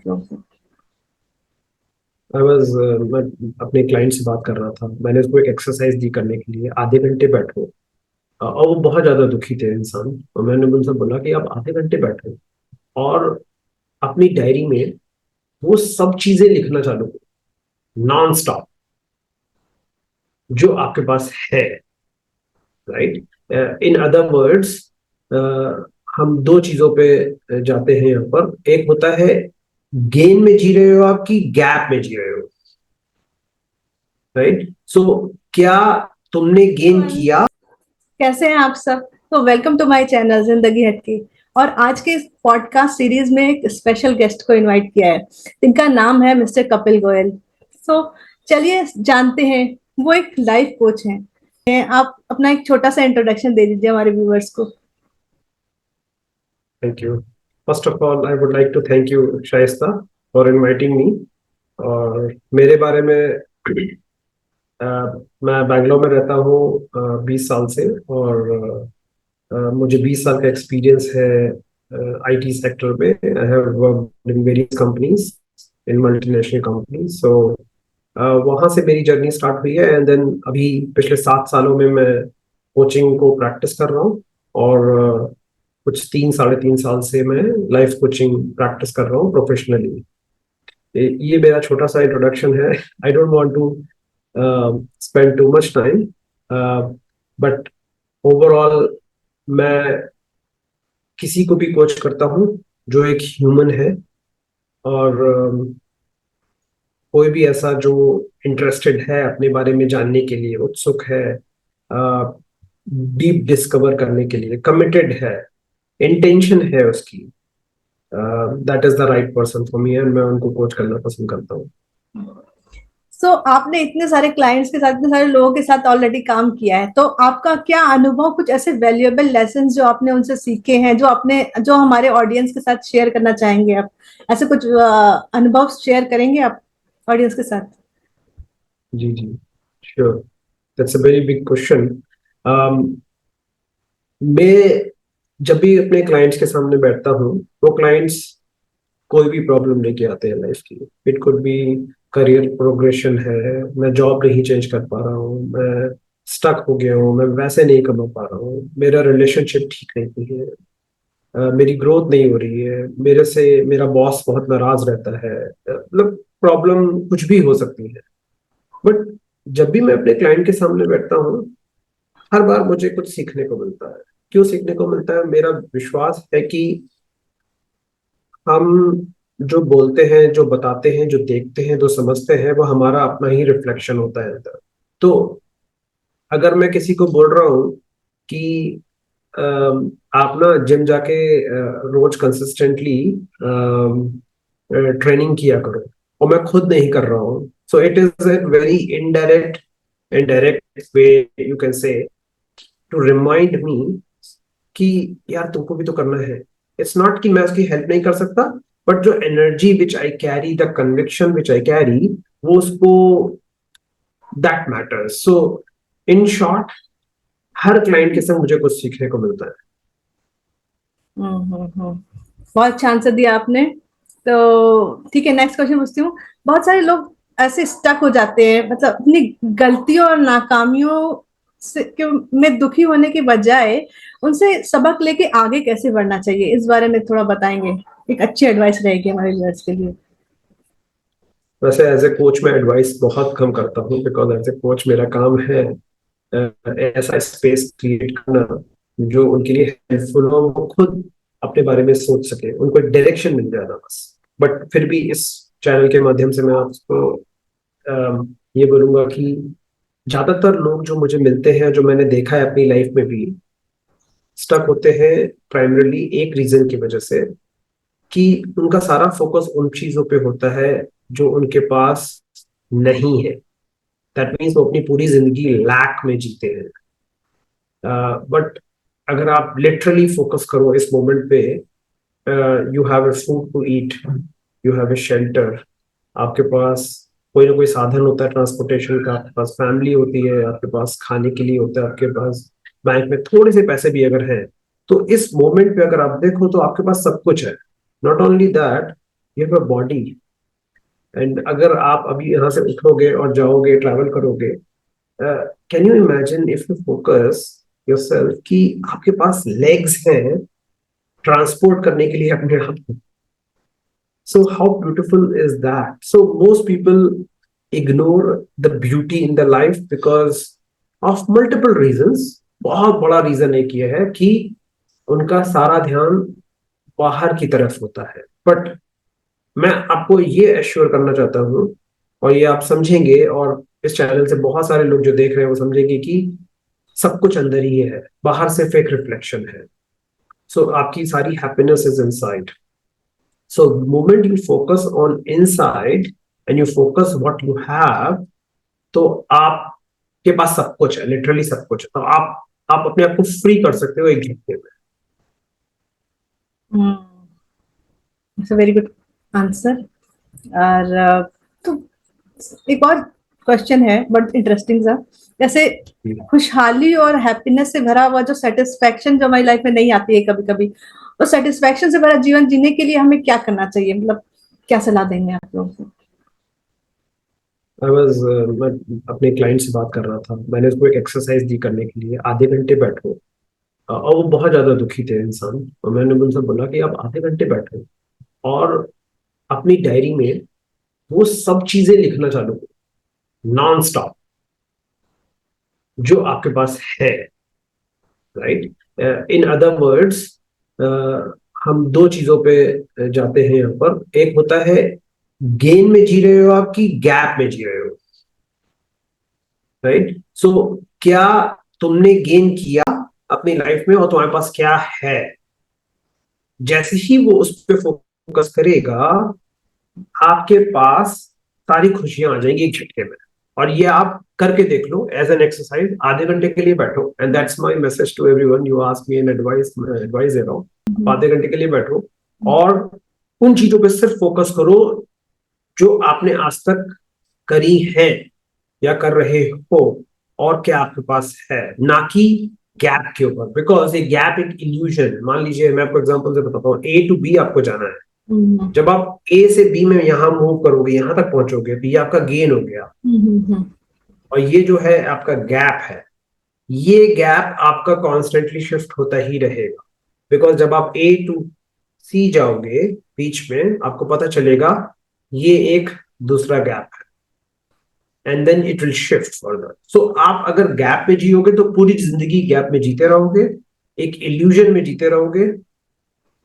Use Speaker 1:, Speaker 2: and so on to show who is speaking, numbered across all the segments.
Speaker 1: लोगों से?
Speaker 2: मैं अपने क्लाइंट से बात कर रहा था। मैंने उसको एक एक्सरसाइज दी करने के लिए, आधे घंटे बैठो। और वो बहुत ज्यादा दुखी थे इंसान, और मैंने उनसे बोला कि आप आधे घंटे बैठो और अपनी डायरी में वो सब चीजें लिखना चालू करो, नॉन स्टॉप, जो आपके पास है। राइट, इन अदर वर्ड्स, हम दो चीजों पे जाते हैं यहाँ पर। एक होता है गेन में जी रहे हो आपकी गैप में जी रहे हो। राइट, सो क्या तुमने गेन
Speaker 1: एवरीवन,
Speaker 2: किया?
Speaker 1: कैसे हैं आप सब? तो वेलकम टू माय चैनल जिंदगी हटके। और आज के इस पॉडकास्ट सीरीज में एक स्पेशल गेस्ट को इनवाइट किया है। इनका नाम है मिस्टर कपिल गोयल। सो चलिए जानते हैं। वो एक लाइफ कोच हैं। आप अपना एक छोटा सा इंट्रोडक्शन दे दीजिए हमारे व्यूवर्स को।
Speaker 2: Thank you. First of all, I would like to thank you Shaista for inviting me. और मेरे बारे में, अ, मैं बैंगलोर में रहता हूँ 20 साल से। और मुझे 20 साल का एक्सपीरियंस है आईटी सेक्टर में। I have worked in various companies, in multinational companies. So वहाँ से मेरी जर्नी स्टार्ट हुई है। एंड देन अभी पिछले 7 सालों में मैं कोचिंग को प्रैक्टिस कर रहा हूँ। और कुछ 3 साढ़े 3 साल से मैं लाइफ कोचिंग प्रैक्टिस कर रहा हूँ प्रोफेशनली। ये मेरा छोटा सा इंट्रोडक्शन है। I don't want to spend too much time, but overall मैं किसी को भी कोच करता हूँ जो एक ह्यूमन है। और कोई भी ऐसा जो इंटरेस्टेड है, अपने बारे में जानने के लिए उत्सुक है, डीप डिस्कवर करने के लिए कमिटेड है, इंटेंशन है उसकी, that is the right person for me, and मैं उनको कोच करना पसंद करता हूँ।
Speaker 1: सो आपने इतने सारे क्लाइंट्स के साथ, इतने सारे लोगों के साथ ऑलरेडी काम किया है, तो आपका क्या अनुभव, कुछ ऐसे वैल्यूएबल लेसन जो आपने उनसे सीखे हैं, जो हमारे ऑडियंस के साथ शेयर करना चाहेंगे आप? ऐसे कुछ अनुभव शेयर करेंगे आप ऑडियंस के साथ?
Speaker 2: जी जी, sure. That's a very big question. मैं जब भी अपने क्लाइंट्स के सामने बैठता हूँ, वो क्लाइंट्स कोई भी प्रॉब्लम लेके आते हैं लाइफ की। It could B career progression है, मैं जॉब नहीं चेंज कर पा रहा हूँ, मैं स्टक हो गया हूँ, मैं वैसे नहीं कमा पा रहा हूँ, मेरा रिलेशनशिप ठीक नहीं है, मेरी ग्रोथ नहीं हो रही है, मेरे से मेरा बॉस बहुत नाराज रहता है। मतलब प्रॉब्लम कुछ भी हो सकती है। बट जब भी मैं अपने क्लाइंट के सामने बैठता हूँ, हर बार मुझे कुछ सीखने को मिलता है। क्यों सीखने को मिलता है? मेरा विश्वास है कि हम जो बोलते हैं, जो बताते हैं, जो देखते हैं, जो समझते हैं, वो हमारा अपना ही रिफ्लेक्शन होता है अंदर। तो अगर मैं किसी को बोल रहा हूँ कि आप ना जिम जाके रोज कंसिस्टेंटली ट्रेनिंग किया करो, और मैं खुद नहीं कर रहा हूँ, so it is a very indirect way, you can say, to remind me कि यार तुमको भी तो करना है। इट्स नॉट कि मैं उसकी हेल्प नहीं कर सकता, बट जो energy which I carry, the conviction which I carry, वो उसको, that matters. So in short, her client के साथ मुझे कुछ सीखने को मिलता है।
Speaker 1: हम्म। बहुत अच्छा आंसर दिया आपने। तो ठीक है, नेक्स्ट क्वेश्चन पूछती हूँ। बहुत सारे लोग ऐसे स्टक हो जाते हैं, मतलब अपनी गलतियों और नाकामियों में दुखी होने के बजाय उनसे सबक लेके आगे कैसे बढ़ना चाहिए, इस बारे में थोड़ा बताएंगे? एक अच्छी एडवाइस रहेगी हमारे व्यूअर्स के लिए।
Speaker 2: वैसे एज ए कोच मैं एडवाइस बहुत कम करता हूँ, बिकॉज एज ए कोच मेरा काम है ऐसा स्पेस क्रिएट करना जो उनके लिए हेल्पफुल हो, वो खुद अपने बारे में सोच सके, उनको एक डायरेक्शन मिल जाए ना, बस। बट फिर भी इस चैनल के माध्यम से मैं आपको ये बोलूंगा कि ज्यादातर लोग जो मुझे मिलते हैं, जो मैंने देखा है अपनी लाइफ में भी, स्टक होते हैं प्राइमरली एक रीजन की वजह से, कि उनका सारा फोकस उन चीजों पे होता है जो उनके पास नहीं है। दैट मीन्स वो अपनी पूरी जिंदगी लैक में जीते हैं। बट अगर आप लिटरली फोकस करो इस मोमेंट पे, you have a food to eat, you have a shelter, आपके पास कोई ना कोई साधन होता है ट्रांसपोर्टेशन का, आपके पास फैमिली होती है, आपके पास खाने के लिए होता है, आपके पास बैंक में थोड़े से पैसे भी अगर हैं, तो इस मोमेंट पे अगर आप देखो तो आपके पास सब कुछ है। Not only that, you have a body, and अगर आप अभी यहाँ से उठोगे और जाओगे, ट्रैवल करोगे, can you imagine if you focus yourself कि आपके पास लेग्स हैं ट्रांसपोर्ट करने के लिए अपने आप को. So how beautiful is that? So most people ignore the beauty in their life because of multiple reasons. बहुत बड़ा रीजन एक ये है कि उनका सारा ध्यान बाहर की तरफ होता है. बट मैं आपको ये एश्योर करना चाहता हूँ, और ये आप समझेंगे, और इस चैनल से बहुत सारे लोग जो देख रहे हैं वो समझेंगे कि सब कुछ अंदर ही है, बाहर सिर्फ एक रिफ्लेक्शन है. सो आपकी सारी happiness is inside. So the moment you focus on inside and you focus what you have, तो आपके पास सब कुछ है, लिटरली सब कुछ है. तो आप अपने आप को फ्री कर सकते हो एक झटके में.
Speaker 1: It's a very good answer. और तो एक और क्वेश्चन है बट इंटरेस्टिंग सा, जैसे खुशहाली और हैप्पीनेस से भरा हुआ जो सेटिस्फैक्शन जो हमारी लाइफ में नहीं आती है कभी कभी, तो सेटिस्फैक्शन से भरा जीवन जीने के लिए हमें क्या करना चाहिए, मतलब क्या सलाह देंगे आप लोगों को?
Speaker 2: मैं अपने क्लाइंट से बात कर रहा था, मैंने उसको एक एक्सरसाइज दी करने के लिए, आधे घंटे बैठो. और वो बहुत ज्यादा दुखी थे इंसान, और मैंने उनसे बोला कि आप आधे घंटे बैठो और अपनी डायरी में वो सब चीजें लिखना चालू करो नॉन स्टॉप जो आपके पास है. राइट. इन अदर वर्ड्स, हम दो चीजों पे जाते हैं यहाँ पर. एक होता है गेन में जी रहे हो आप कि गैप में जी रहे हो. राइट. सो क्या तुमने गेन किया अपनी लाइफ में, और तुम्हारे पास क्या है. जैसे ही वो उस पर फोकस करेगा, आपके पास सारी खुशियां आ जाएंगी एक झटके में. और ये आप करके देख लो एज एन एक्सरसाइज. आधे घंटे के लिए बैठो, and that's my message to everyone. You ask me an advice, मैं एडवाइस दे रहा हूँ. आधे घंटे के लिए बैठो और उन चीजों पे सिर्फ फोकस करो जो आपने आज तक करी है या कर रहे हो, और क्या आपके पास है, ना कि गैप के ऊपर. बिकॉज ये गैप एक इल्यूजन. मान लीजिए, मैं आपको एग्जांपल से बताता हूँ, ए टू बी आपको जाना है. जब आप ए से बी में यहां मूव करोगे, यहां तक पहुंचोगे, तो ये आपका गेन हो गया. और ये जो है आपका गैप है. ये गैप आपका कॉन्स्टेंटली शिफ्ट होता ही रहेगा. बिकॉज जब आप ए टू सी जाओगे, बीच में आपको पता चलेगा ये एक दूसरा गैप है, and then it will shift further. So आप अगर गैप में जियोगे तो पूरी जिंदगी गैप में जीते रहोगे, एक इल्यूजन में जीते रहोगे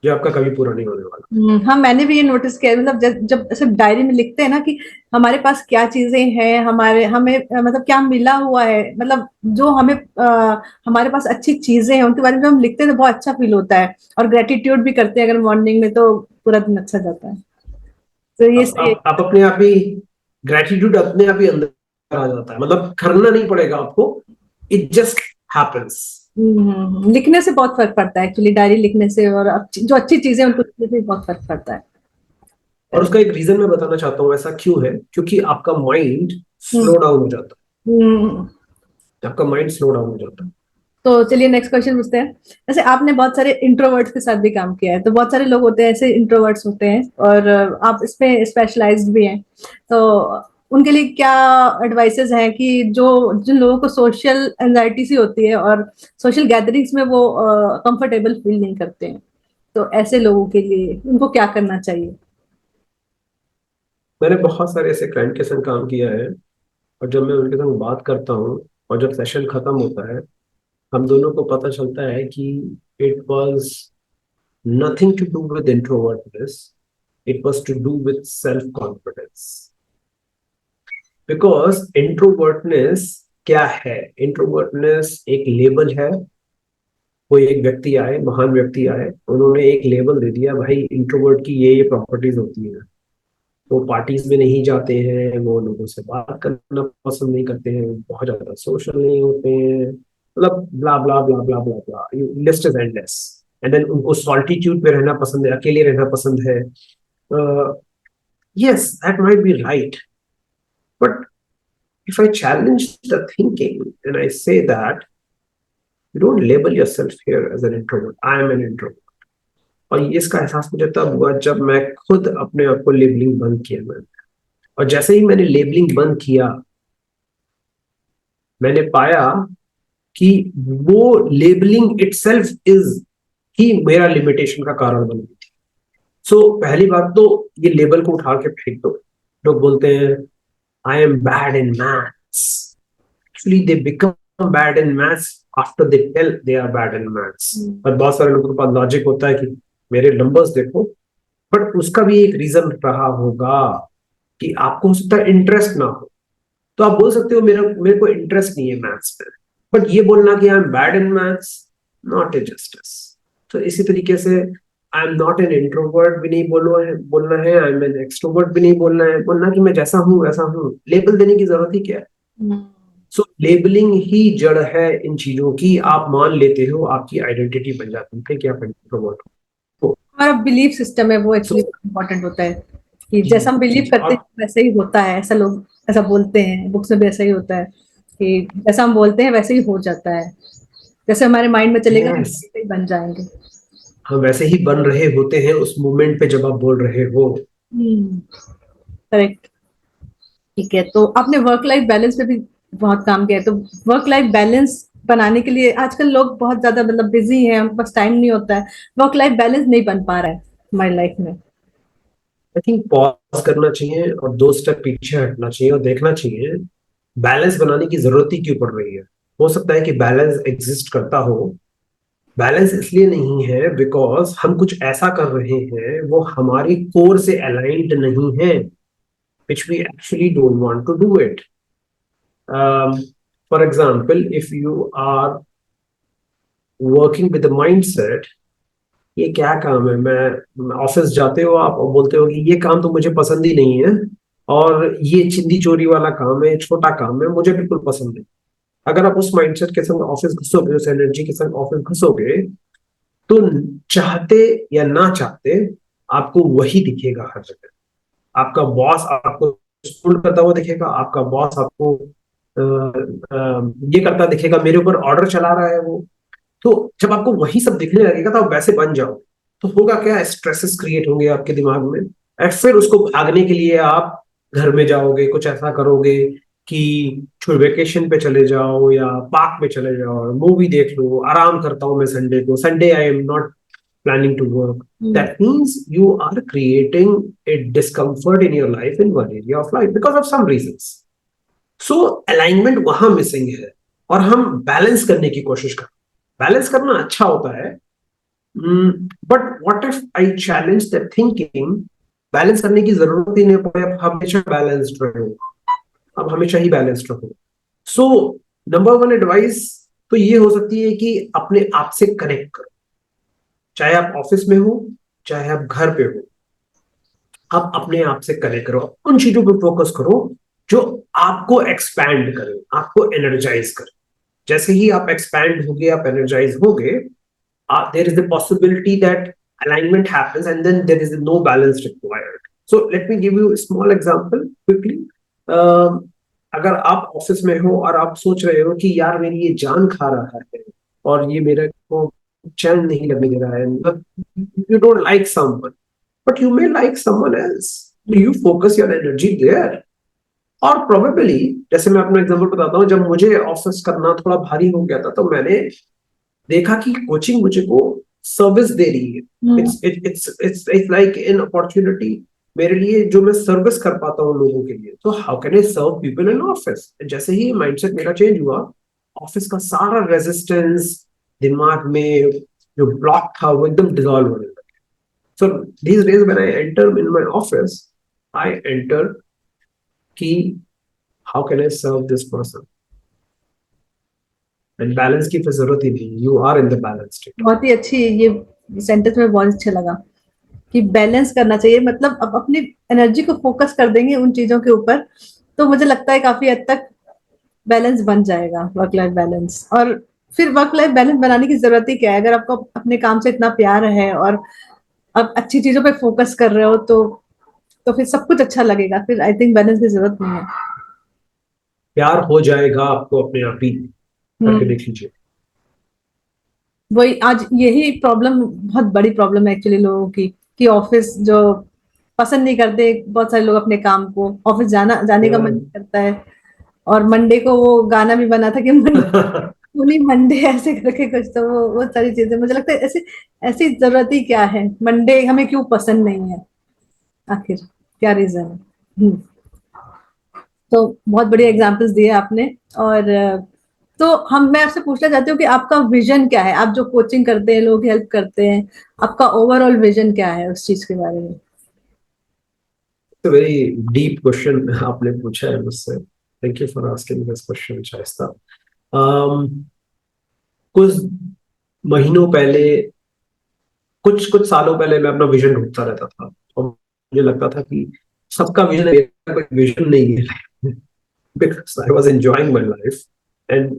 Speaker 2: जो आपका कभी पूरा नहीं होने वाला.
Speaker 1: हाँ, मैंने भी ये नोटिस किया, मतलब जब ऐसे डायरी में लिखते हैं ना कि हमारे पास क्या चीजें हैं, हमें मतलब क्या मिला हुआ है, मतलब जो हमें हमारे पास अच्छी चीजें हैं उनके बारे में हम लिखते हैं तो बहुत अच्छा फील होता है. और ग्रेटिट्यूड भी करते हैं अगर मॉर्निंग में, तो पूरा दिन अच्छा जाता है. तो ये सही है.
Speaker 2: आप अपने आप ही, ग्रेटिट्यूड अपने आप ही अंदर आ जाता है. मतलब करना नहीं पड़ेगा आपको, इट जस्ट हैपेंस.
Speaker 1: लिखने से बहुत फर्क पड़ता है एक्चुअली, डायरी लिखने से और जो अच्छी चीजें उनको लिखने से बहुत फर्क पड़ता है.
Speaker 2: और उसका एक रीजन मैं बताना चाहता हूँ. ऐसा क्यों है? क्योंकि आपका माइंड स्लो डाउन हो जाता है. आपका माइंड स्लो डाउन हो जाता है.
Speaker 1: तो चलिए नेक्स्ट क्वेश्चन पूछते हैं. जैसे आपने बहुत सारे इंट्रोवर्ट्स के साथ भी काम किया है, तो बहुत सारे लोग होते हैं ऐसे इंट्रोवर्ट्स होते हैं, और आप इसमें स्पेशलाइज्ड भी हैं, तो उनके लिए क्या एडवाइसेस हैं कि जो जिन लोगों को सोशल एंजाइटी सी होती है और सोशल गैदरिंग्स में वो कंफर्टेबल फील नहीं करते हैं, तो ऐसे लोगों के लिए उनको क्या करना चाहिए?
Speaker 2: मैंने बहुत सारे ऐसे क्लाइंट के साथ काम किया है, और जब मैं उनके साथ बात करता हूँ और जब सेशन खत्म होता है, हम दोनों को पता चलता है कि it was nothing to do with introvertness, it was to do with self confidence. Because introvertness क्या है? इंट्रोवर्टनेस एक लेबल है. कोई एक व्यक्ति आए, महान व्यक्ति आए, उन्होंने एक लेबल दे दिया, भाई इंट्रोवर्ट की ये प्रॉपर्टीज होती है. वो पार्टीज में नहीं जाते हैं, वो लोगों से बात करना पसंद नहीं करते हैं, बहुत ज्यादा सोशल नहीं होते हैं, मतलब blah blah blah blah blah blah, list is endless. And then उनको सॉल्टिट्यूड में रहना पसंद है, अकेले रहना पसंद है. Yes, that might B right, but if I challenge the thinking and I say that you don't label yourself here as an introvert, I am an introvert. और ये इसका एहसास मुझे तब हुआ जब मैं खुद अपने आप को लेबलिंग बंद किया मैंने। और जैसे ही मैंने लेबलिंग बंद किया, मैंने पाया कि वो लेबलिंग इटसेल्फ इज ही मेरा लिमिटेशन का कारण बन गई थी। सो पहली बात तो ये लेबल को उठा के फेंक दो। लोग बोलते हैं I am bad in maths, actually they become bad in maths after they tell they are bad in maths. और बहुत सारे लोगों के पास लॉजिक होता है कि मेरे नंबर्स देखो, बट उसका भी एक रीजन रहा होगा कि आपको हो सकता है इंटरेस्ट ना हो। तो आप बोल सकते हो मेरे मेरे को इंटरेस्ट नहीं है मैथ्स में, बट ये बोलना कि आई am bad in maths, not a justice. तो इसी तरीके से I am not an introvert भी नहीं बोलना है, आई एम एन एक्सट्रोवर्ट भी नहीं बोलना कि मैं जैसा हूं वैसा हूं। लेबल देने की जरूरत ही क्या है? सो लेबलिंग ही जड़ है इन चीजों की। आप मान लेते हो, आपकी आइडेंटिटी बन जाती है कि आप इंट्रोवर्ट हो।
Speaker 1: हमारा बिलीफ सिस्टम है वो
Speaker 2: सो
Speaker 1: एक्चुअली इम्पोर्टेंट होता है कि
Speaker 2: जी
Speaker 1: जैसा हम
Speaker 2: जी
Speaker 1: बिलीव
Speaker 2: जी।
Speaker 1: करते
Speaker 2: और
Speaker 1: हैं वैसे ही होता है, ऐसा लोग ऐसा बोलते हैं, बुक्स में भी ऐसा ही होता है कि जैसा हम बोलते हैं वैसे ही हो जाता है, जैसे हमारे माइंड में चलेगा हम
Speaker 2: यस,
Speaker 1: वैसे ही बन जाएंगे।
Speaker 2: हम वैसे ही बन रहे होते हैं उस मोमेंट पे जब आप बोल रहे हो।
Speaker 1: करेक्ट। ठीक है, तो आपने वर्क लाइफ बैलेंस पे भी बहुत काम किया है, तो वर्क लाइफ बैलेंस बनाने के लिए आजकल लोग बहुत ज्यादा मतलब बिजी हैं, उनके पास टाइम नहीं होता है, वर्क लाइफ बैलेंस नहीं बन पा रहा है हमारी लाइफ में।
Speaker 2: आई थिंक पॉज करना चाहिए और 2 स्टेप पीछे हटना चाहिए और देखना चाहिए बैलेंस बनाने की जरूरत ही क्यों पड़ रही है। हो सकता है कि बैलेंस एग्जिस्ट करता हो। बैलेंस इसलिए नहीं है बिकॉज हम कुछ ऐसा कर रहे हैं वो हमारी कोर से अलाइंड नहीं है, which we actually don't want to do it. For example, if you are working with the mindset, ये क्या काम है, मैं ऑफिस जाते हो आप और बोलते हो कि ये काम तो मुझे पसंद ही नहीं है, और ये चिंदी चोरी वाला काम है, छोटा काम है, मुझे बिल्कुल पसंद नहीं। अगर आप उस माइंडसेट के संग ऑफिस घुसोगे, उस एनर्जी के संग ऑफिस घुसोगे, तो चाहते या ना चाहते आपको वही दिखेगा हर जगह। आपका बॉस आपको स्कूल करता हुआ दिखेगा, आपका बॉस आपको ये करता दिखेगा, मेरे ऊपर ऑर्डर चला रहा है वो। तो जब आपको वही सब दिखने लगेगा तो आप वैसे बन जाओगे। तो होगा क्या, स्ट्रेसेस क्रिएट होंगे आपके दिमाग में, और फिर उसको भागने के लिए आप घर में जाओगे, कुछ ऐसा करोगे कि छोड़ वेकेशन पे चले जाओ या पार्क में चले जाओ, मूवी देख लो, आराम करता हूँ मैं संडे को, Sunday I am not planning to work. That means you are creating a discomfort in your life in one area of life because of some reasons. So alignment वहां मिसिंग है, और हम बैलेंस करने की कोशिश कर। Balance करना अच्छा होता है, but what if I challenge the thinking balance करने की जरूरत ही नहीं पड़े, अब हमेशा बैलेंस्ड रहो, अब हमेशा ही बैलेंस्ड रहो। सो नंबर वन एडवाइस तो ये हो सकती है कि अपने आप से कनेक्ट करो। चाहे आप ऑफिस में हो, चाहे आप घर पे हो, आप अपने आप से कनेक्ट करो, उन चीजों पे फोकस करो जो आपको एक्सपैंड करें, आपको एनर्जाइज करें। जैसे ही आप एक्सपैंड होगे, आप एनर्जाइज होगे, there is the possibility that alignment happens and then there is no balance required. So let me give you a small example quickly. अगर आप ऑफिस में हो और आप सोच रहे हो कि यार मेरी ये जान खा रहा है और ये मेरे को चैन नहीं लगने दे रहा है, मतलब you don't like someone but you may like someone else, so you focus your energy there. और probably जैसे मैं अपना एग्जांपल बताता हूँ, जब मुझे ऑफिस करना थोड़ा भारी हो गया था तो मैंने देखा कि कोचिंग मुझे को सर्विस दे रही है। इट्स लाइक एन अपॉर्चुनिटी मेरे लिए, जो मैं सर्विस कर पाता हूँ लोगों के लिए। तो how can I serve people in office? जैसे ही माइंडसेट मेरा चेंज हुआ, ऑफिस का सारा रेजिस्टेंस दिमाग में जो ब्लॉक था वो एकदम डिसॉल्व होने लगा। So these days when I enter in my office, I enter कि how can I serve this person? And balance की फिर जरूरत ही नहीं, you are in the balance state.
Speaker 1: बहुत ही अच्छी ये सेंटेंस में बहुत अच्छा लगा कि बैलेंस करना चाहिए, मतलब अब अपनी एनर्जी को फोकस कर देंगे उन चीजों के ऊपर तो मुझे लगता है काफी हद तक बैलेंस बन जाएगा, वर्क लाइफ बैलेंस। और फिर वर्क लाइफ बैलेंस बनाने की जरूरत ही क्या है, अगर आपको अपने काम से इतना प्यार है और आप अच्छी चीजों पे फोकस कर रहे हो तो फिर सब कुछ अच्छा लगेगा, फिर आई थिंक बैलेंस की जरूरत नहीं है।
Speaker 2: प्यार हो जाएगा आपको अपने आप ही, करके देख लीजिए।
Speaker 1: वही आज यही प्रॉब्लम, बहुत बड़ी प्रॉब्लम है एक्चुअली लोगों की, कि ऑफिस जो पसंद नहीं करते बहुत सारे लोग अपने काम को, ऑफिस जाने का मन नहीं करता है। और मंडे को वो गाना भी बना था कि उन्हीं मंडे ऐसे करके कुछ, तो वो सारी चीजें मुझे लगता है ऐसी ऐसी जरूरत ही क्या है, मंडे हमें क्यों पसंद नहीं है, आखिर क्या रीजन है। तो बहुत बढ़िया एग्जांपल्स दिए आपने। और तो मैं आपसे पूछना चाहती हूँ कि आपका विजन क्या है, आप जो कोचिंग करते हैं, लोग हेल्प करते हैं, आपका ओवरऑल विजन क्या है उस चीज के बारे में।
Speaker 2: वेरी डीप क्वेश्चन आपने पूछा है मुझसे। Thank you for asking this question Shaista. um, कुछ महीनों पहले, कुछ कुछ सालों पहले मैं अपना विजन ढूंढता रहता था, और मुझे लगता था कि सबका विजन है, मेरा कोई विजन नहीं है। Because I was enjoying my life, and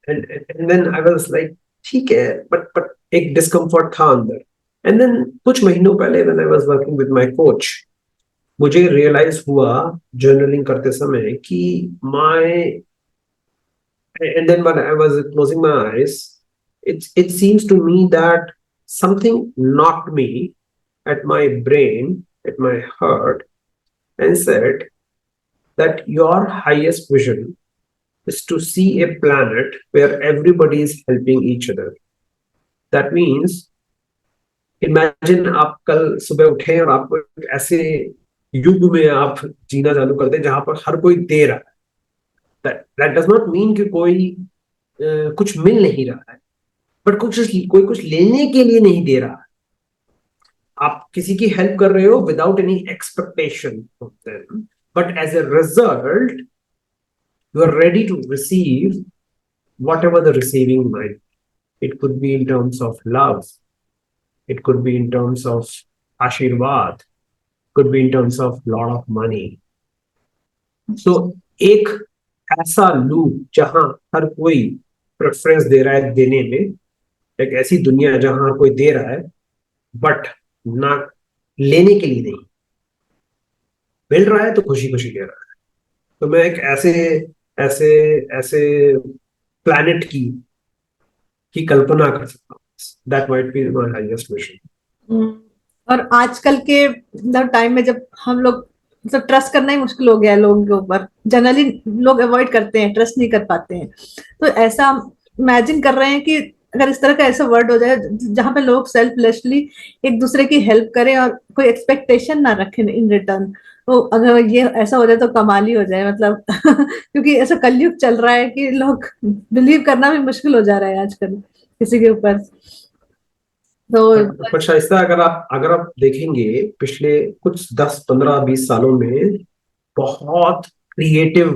Speaker 2: and then I was like ठीक है, बट एक डिस्कम्फर्ट था अंदर। एंड देन कुछ महीनों पहले when I was working with my coach, मुझे रियलाइज हुआ जर्नलिंग करते समय कि my, and then when I was closing my eyes, it seems to me that something knocked me at my brain, at my heart, and said that your highest vision is to see a planet where everybody is helping each other. That means, imagine आप कल सुबह उठे और आपको एक ऐसे युग में आप जीना चालू कर दें जहां पर हर कोई दे रहा है। दैट डज नॉट मीन कि कोई कुछ मिल नहीं रहा है, बट कोई कुछ लेने के लिए नहीं दे रहा है। आप किसी की हेल्प कर रहे हो without any expectation of them, but as a result you are ready to receive whatever the receiving mind. It could be in terms of love, it could be in terms of ashirwad, could be in terms of lot of money. So एक ऐसा loop जहां हर कोई preference दे रहा है देने में, एक ऐसी दुनिया जहां हर कोई दे रहा है बट ना लेने के लिए नहीं, मिल रहा है तो खुशी खुशी ले रहा है। तो मैं एक ऐसे ऐसे ऐसे प्लैनेट की कल्पना कर सकता हूँ। That might be my highest vision.
Speaker 1: और आजकल के मतलब टाइम में जब हम लोग मतलब ट्रस्ट करना ही मुश्किल हो गया है लोगों के ऊपर, जनरली लोग अवॉइड करते हैं, ट्रस्ट नहीं कर पाते हैं। तो ऐसा इमेजिन कर रहे हैं कि अगर इस तरह का ऐसा वर्ड हो जाए जहां पे लोग सेल्फलेसली एक दूसरे की हेल्प करें और कोई एक्सपेक्टेशन ना रखें इन रिटर्न, तो अगर ये ऐसा हो जाए तो कमाल ही हो जाए मतलब। क्योंकि ऐसा कलयुग चल रहा है कि लोग बिलीव करना भी मुश्किल हो जा रहा है आजकल किसी के ऊपर। तो
Speaker 2: पर शाइस्ता, अगर आप देखेंगे पिछले कुछ 10 15 20 सालों में बहुत क्रिएटिव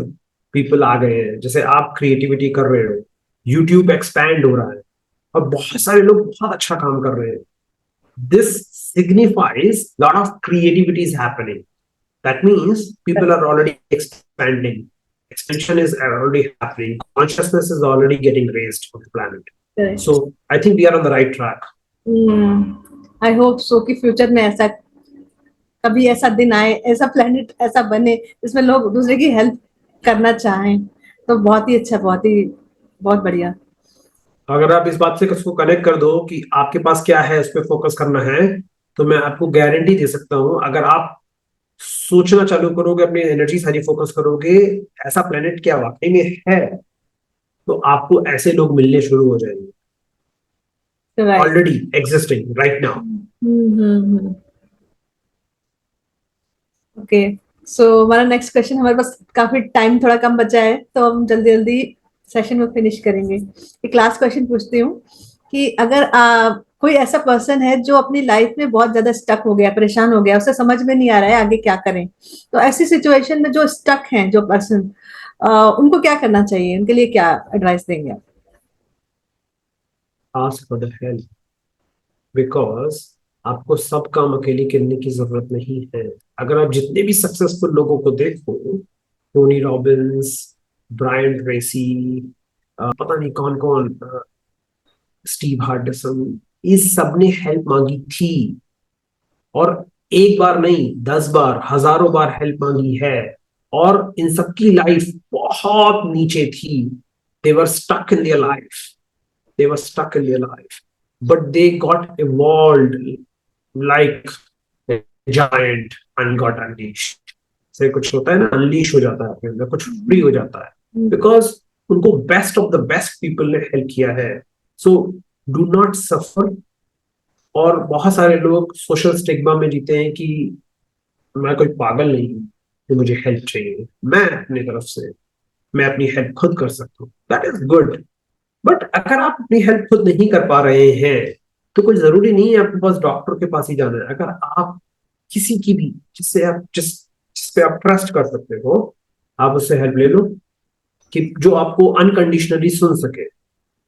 Speaker 2: पीपल आ गए हैं। जैसे आप क्रिएटिविटी कर रहे हो, यूट्यूब एक्सपैंड हो रहा है, और बहुत सारे लोग बहुत अच्छा काम कर रहे हैं। This signifies lot of creativity is happening. That means people are already expanding. Expansion is already happening. Consciousness is already getting raised on the planet. So I think we are on the right track.
Speaker 1: I hope so कि future में ऐसा कभी ऐसा दिन आए, ऐसा planet ऐसा बने जिसमें लोग दूसरे की हेल्प करना चाहें, तो बहुत ही अच्छा, बहुत ही बहुत बढ़िया।
Speaker 2: अगर आप इस बात से उसको कनेक्ट कर दो कि आपके पास क्या है, उस पर फोकस करना है, तो मैं आपको गारंटी दे सकता हूं, अगर आप सोचना चालू करोगे, अपनी एनर्जी सारी फोकस करोगे ऐसा प्लेनेट क्या वाकई में है, तो आपको ऐसे लोग मिलने शुरू हो जाएंगे,
Speaker 1: right.
Speaker 2: Already existing right now.
Speaker 1: Okay, so हमारा नेक्स्ट क्वेश्चन, हमारे पास काफी टाइम थोड़ा कम बचा है तो हम जल्दी जल्दी सेशन में फिनिश करेंगे। एक लास्ट क्वेश्चन पूछती हूँ कि अगर कोई ऐसा पर्सन है जो अपनी लाइफ में बहुत ज्यादा स्टक हो गया, परेशान हो गया, उसे समझ में नहीं आ रहा है आगे क्या करें, तो ऐसी सिचुएशन में जो स्टक हैं जो पर्सन, उनको क्या करना चाहिए, उनके लिए क्या एडवाइस देंगे आप।
Speaker 2: Ask for the help, because आपको सब काम अकेले करने की जरूरत नहीं है। अगर आप जितने भी सक्सेसफुल लोगों को देखो, टोनी रॉबिन्स, ब्रायन ट्रेसी, पता नहीं कौन कौन, स्टीव हार्डसन, इस सब ने हेल्प मांगी थी, और एक बार नहीं 10 बार, हजारों बार हेल्प मांगी है, और इन सबकी लाइफ बहुत नीचे थी। They were stuck in their life, they were stuck in their life, but they got evolved like a giant and got unleashed. से कुछ होता है ना, अनलीश हो जाता है अपने अंदर, कुछ फ्री हो जाता है, बिकॉज उनको best of the best people ने हेल्प किया है. So do not suffer. और बहुत सारे लोग सोशल स्टिग्मा में जीते हैं कि मैं कोई पागल नहीं हूं कि मुझे हेल्प चाहिए, मैं अपनी तरफ से मैं अपनी हेल्प खुद कर सकता हूँ. That is good. बट अगर आप अपनी हेल्प खुद नहीं कर पा रहे हैं तो कोई जरूरी नहीं है आपके पास डॉक्टर के पास ही जाना है. अगर आप किसी की भी जिस पे आप ट्रस्ट कर सकते हो, आप उससे हेल्प ले लो, कि जो आपको अनकंडीशनली सुन सके.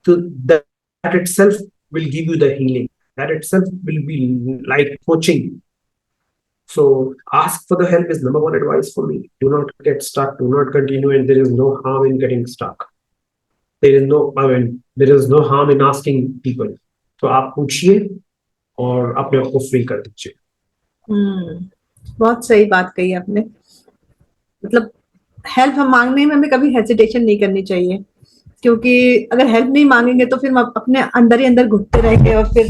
Speaker 2: तो that itself will give you the healing. That itself will be like coaching. So ask for the help is number one advice for me. Do not get stuck. Do not continue, and there is no harm in getting stuck. There is no harm in asking people. तो आप पूछिए और अपने आप को free कर दीजिए.
Speaker 1: बहुत सही बात कही आपने. मतलब हेल्प हम मांगने में हमें कभी हेजिटेशन नहीं करनी चाहिए, क्योंकि अगर हेल्प नहीं मांगेंगे तो फिर हम अपने अंदर ही अंदर घुटते रहेंगे, और फिर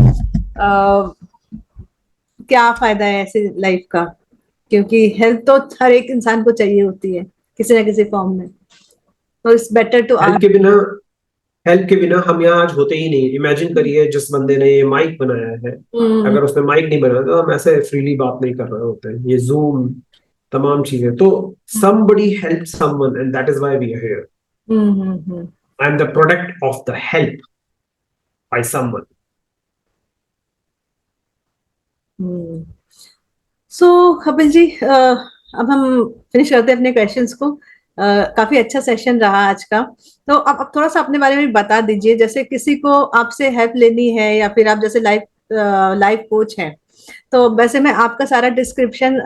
Speaker 1: क्या फायदा है ऐसे लाइफ का. क्योंकि हेल्प तो हर एक इंसान को चाहिए होती है किसी ना किसी फॉर्म में. तो इट्स बेटर टू
Speaker 2: हेल्प के बिना हम यहाँ आज होते ही नहीं. इमेजिन करिए जिस बंदे ने ये माइक बनाया है, अगर उसने माइक नहीं बनाया तो हम ऐसे फ्रीली बात नहीं कर रहे होते हैं. ये जूम तमाम चीजें, तो somebody helped someone and that is why we are here. I'm the product of the help by someone.
Speaker 1: सो कपिल जी, अब हम फिनिश करते हैं अपने क्वेश्चंस को. काफी अच्छा सेशन रहा आज का. तो अब थोड़ा सा अपने बारे में बता दीजिए, जैसे किसी को आपसे हेल्प लेनी है या फिर आप जैसे लाइफ कोच हैं, तो वैसे मैं आपका सारा डिस्क्रिप्शन,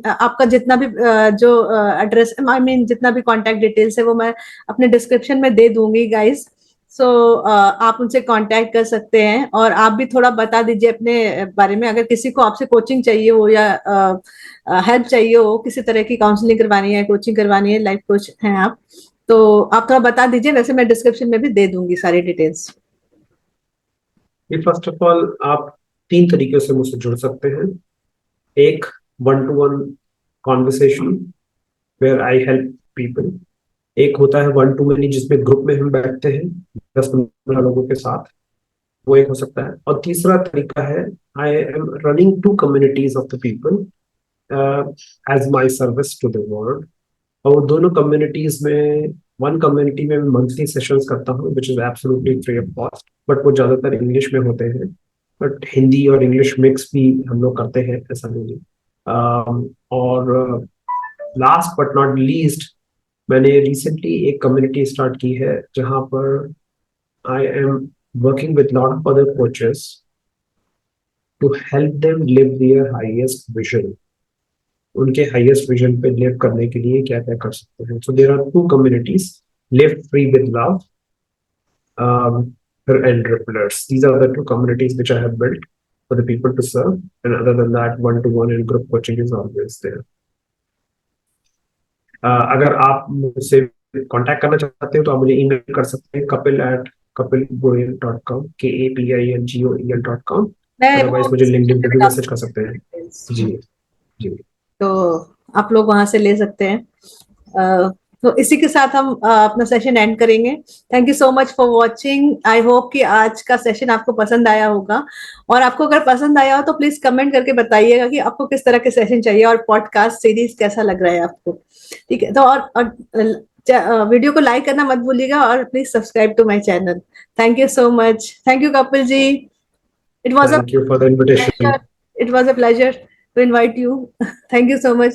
Speaker 1: आपका जितना भी जो एड्रेस, आई मीन जितना भी कॉन्टेक्ट डिटेल्स है वो मैं अपने डिस्क्रिप्शन में दे दूंगी गाइस. सो आप उनसे कांटेक्ट कर सकते हैं. और आप भी थोड़ा बता दीजिए अपने बारे में, अगर किसी को आपसे कोचिंग चाहिए हो या हेल्प चाहिए हो, किसी तरह की काउंसलिंग करवानी है, कोचिंग करवानी है, लाइफ कोच हैं आप, तो आप थोड़ा बता दीजिए. वैसे मैं डिस्क्रिप्शन में भी दे दूंगी सारी डिटेल्स.
Speaker 2: फर्स्ट ऑफ ऑल, आप 3 तरीके से मुझसे जुड़ सकते हैं. एक, 1-to-1 conversation where I help people. एक होता है 1-to-many, जिसमें ग्रुप में हम बैठते हैं 10-15 लोगों के साथ, वो एक हो सकता है. और तीसरा तरीका है, I am running 2 communities of the people as my service to the world. और वो दोनों कम्युनिटीज में, वन कम्युनिटी में मंथली सेशंस करता हूँ which is absolutely free of cost, but वो ज्यादातर इंग्लिश में होते हैं, बट हिंदी और इंग्लिश मिक्स भी हम लोग करते हैं, ऐसा नहीं. और लास्ट बट नॉट लीस्ट, मैंने रिसेंटली एक कम्युनिटी स्टार्ट की है जहां पर I am working with lot of other coaches to help them live their highest vision. उनके हाईएस्ट विजन पे लिव करने के लिए क्या क्या कर सकते हैं. So there are 2 communities, live free with love and Ripplers. These are the 2 communities which I have built for the people to serve, and other than that, 1-to-1 and group coaching is always there. अगर आप मुझसे contact करना चाहते हो तो आप मुझे email कर सकते हैं, kapil@kapilgoyal.com, kapilgoyal.com. अदरवाइज मुझे लिंक्डइन पे भी मैसेज कर सकते हैं. जी जी. तो
Speaker 1: आप लोग वहां से ले सकते हैं. तो इसी के साथ हम अपना सेशन एंड करेंगे. Thank you so much for watching. I hope कि आज का सेशन आपको पसंद आया होगा, और आपको अगर पसंद आया हो तो प्लीज कमेंट करके बताइएगा कि आपको किस तरह के सेशन चाहिए और पॉडकास्ट सीरीज कैसा लग रहा है आपको. ठीक है, तो और वीडियो को लाइक करना मत भूलिएगा, और please subscribe to my channel. Thank you so much. Thank you Kapil ji. It was
Speaker 2: Thank you for the invitation.
Speaker 1: It was a pleasure to invite you. Thank you so much.